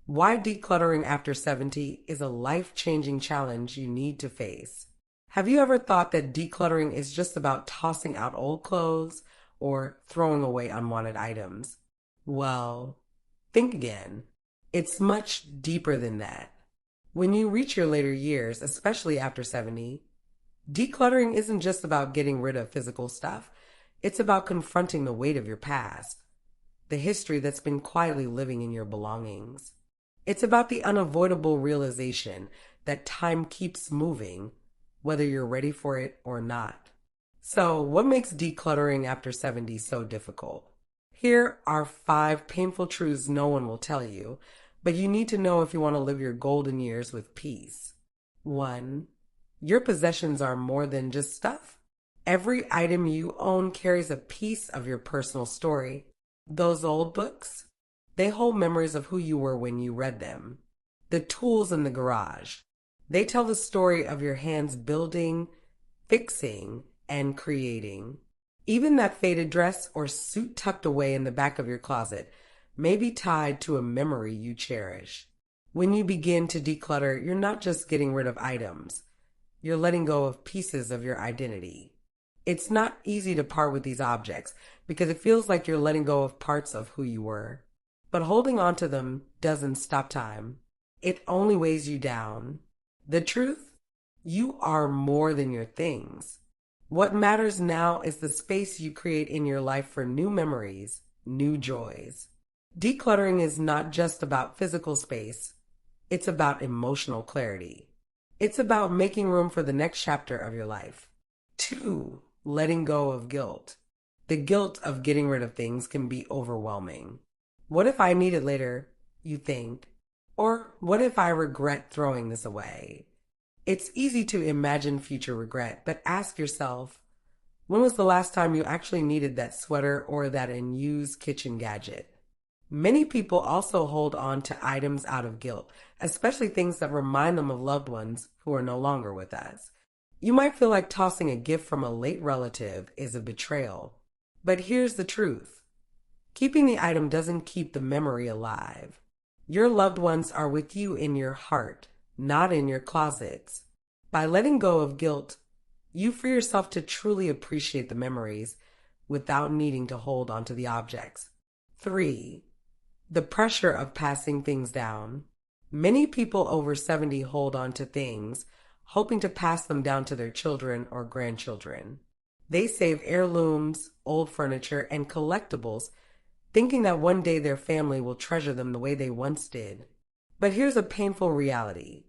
Why decluttering after 70 is a life-changing challenge you need to face. Have you ever thought that decluttering is just about tossing out old clothes or throwing away unwanted items? Well, think again. It's much deeper than that. When you reach your later years, especially after 70, decluttering isn't just about getting rid of physical stuff. It's about confronting the weight of your past, the history that's been quietly living in your belongings. It's about the unavoidable realization that time keeps moving, whether you're ready for it or not. So, what makes decluttering after 70 so difficult? Here are 5 painful truths no one will tell you, but you need to know if you want to live your golden years with peace. 1. Your possessions are more than just stuff. Every item you own carries a piece of your personal story. Those old books, they hold memories of who you were when you read them. The tools in the garage, they tell the story of your hands building, fixing, and creating. Even that faded dress or suit tucked away in the back of your closet may be tied to a memory you cherish. When you begin to declutter, you're not just getting rid of items. You're letting go of pieces of your identity. It's not easy to part with these objects because it feels like you're letting go of parts of who you were. But holding on to them doesn't stop time. It only weighs you down. The truth? You are more than your things. What matters now is the space you create in your life for new memories, new joys. Decluttering is not just about physical space. It's about emotional clarity. It's about making room for the next chapter of your life. 2. Letting go of guilt. The guilt of getting rid of things can be overwhelming. What if I need it later, you think? Or what if I regret throwing this away? It's easy to imagine future regret, but ask yourself, when was the last time you actually needed that sweater or that unused kitchen gadget? Many people also hold on to items out of guilt, especially things that remind them of loved ones who are no longer with us. You might feel like tossing a gift from a late relative is a betrayal. But here's the truth. Keeping the item doesn't keep the memory alive. Your loved ones are with you in your heart, not in your closets. By letting go of guilt, you free yourself to truly appreciate the memories without needing to hold onto the objects. 3. The pressure of passing things down. Many people over 70 hold on to things, hoping to pass them down to their children or grandchildren. They save heirlooms, old furniture, and collectibles, thinking that one day their family will treasure them the way they once did. But here's a painful reality.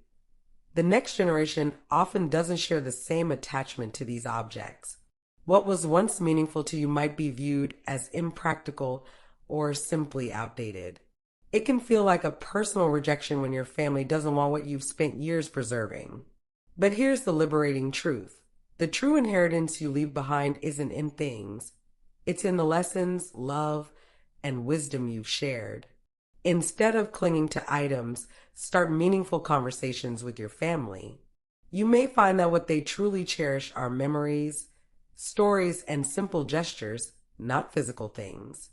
The next generation often doesn't share the same attachment to these objects. What was once meaningful to you might be viewed as impractical or simply outdated. It can feel like a personal rejection when your family doesn't want what you've spent years preserving. But here's the liberating truth. The true inheritance you leave behind isn't in things. It's in the lessons, love, and wisdom you've shared. Instead of clinging to items, start meaningful conversations with your family. You may find that what they truly cherish are memories, stories, and simple gestures, not physical things.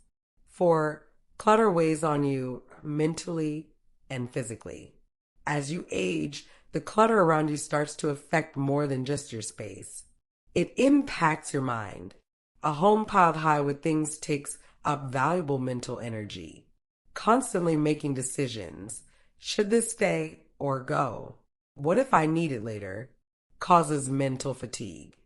4. Clutter weighs on you mentally and physically. As you age, the clutter around you starts to affect more than just your space. It impacts your mind. A home piled high with things takes up valuable mental energy. Constantly making decisions. Should this stay or go? What if I need it later? Causes mental fatigue.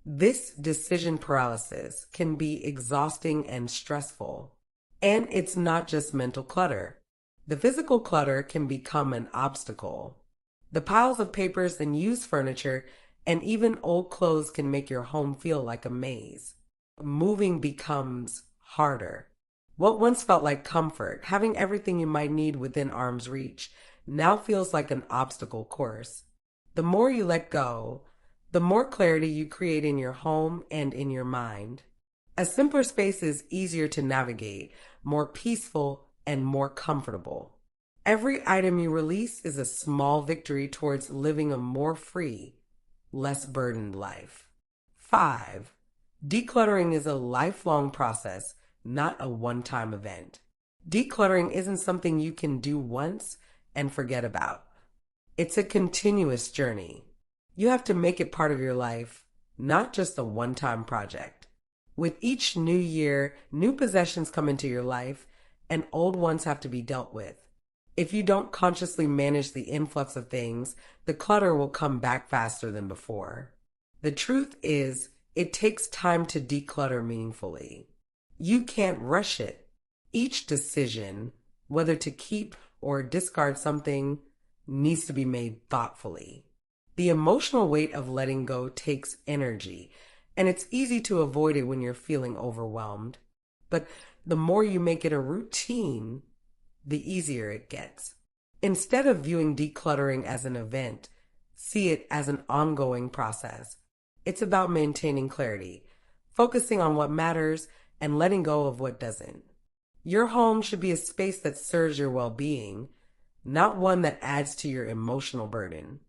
This decision paralysis can be exhausting and stressful. And it's not just mental clutter. The physical clutter can become an obstacle. The piles of papers and used furniture and even old clothes can make your home feel like a maze. Moving becomes harder. What once felt like comfort, having everything you might need within arm's reach, now feels like an obstacle course. The more you let go, the more clarity you create in your home and in your mind. A simpler space is easier to navigate, more peaceful, and more comfortable. Every item you release is a small victory towards living a more free, less burdened life. 5. Decluttering is a lifelong process, not a one-time event. Decluttering isn't something you can do once, and forget about. It's a continuous journey. You have to make it part of your life, not just a one-time project. With each new year, new possessions come into your life, and old ones have to be dealt with. If you don't consciously manage the influx of things, the clutter will come back faster than before. The truth is, it takes time to declutter meaningfully. You can't rush it. Each decision, whether to keep or discard something, needs to be made thoughtfully. The emotional weight of letting go takes energy, and it's easy to avoid it when you're feeling overwhelmed. But the more you make it a routine, the easier it gets. Instead of viewing decluttering as an event, see it as an ongoing process. It's about maintaining clarity, focusing on what matters, and letting go of what doesn't. Your home should be a space that serves your well-being, not one that adds to your emotional burden.